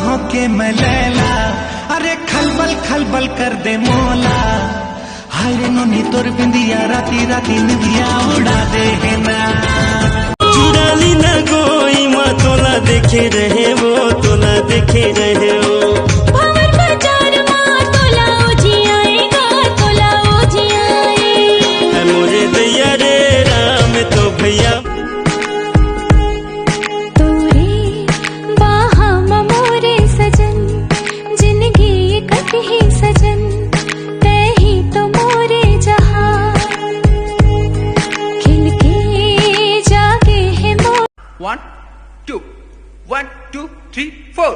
बाहों के मलैला, अरे खलबल खलबल कर दे मोला। हाय रे नोनी तोर बिंदिया राती राती निंदिया उड़ा दे है ना। चुराली ना गोई माँ तोला देखे रहे वो, तोला देखे रहे वो। भंवर बाजार माँ तोला ओझी आएगा, तोला ओझी आए। है मोरे दैया रे राम तो भैया तोरे बाहा मोरे सजन, जिंदगी कटही सजन, तही तो मोरे जहां। खिल के जागे है मोर। 1 2 1 2 3 4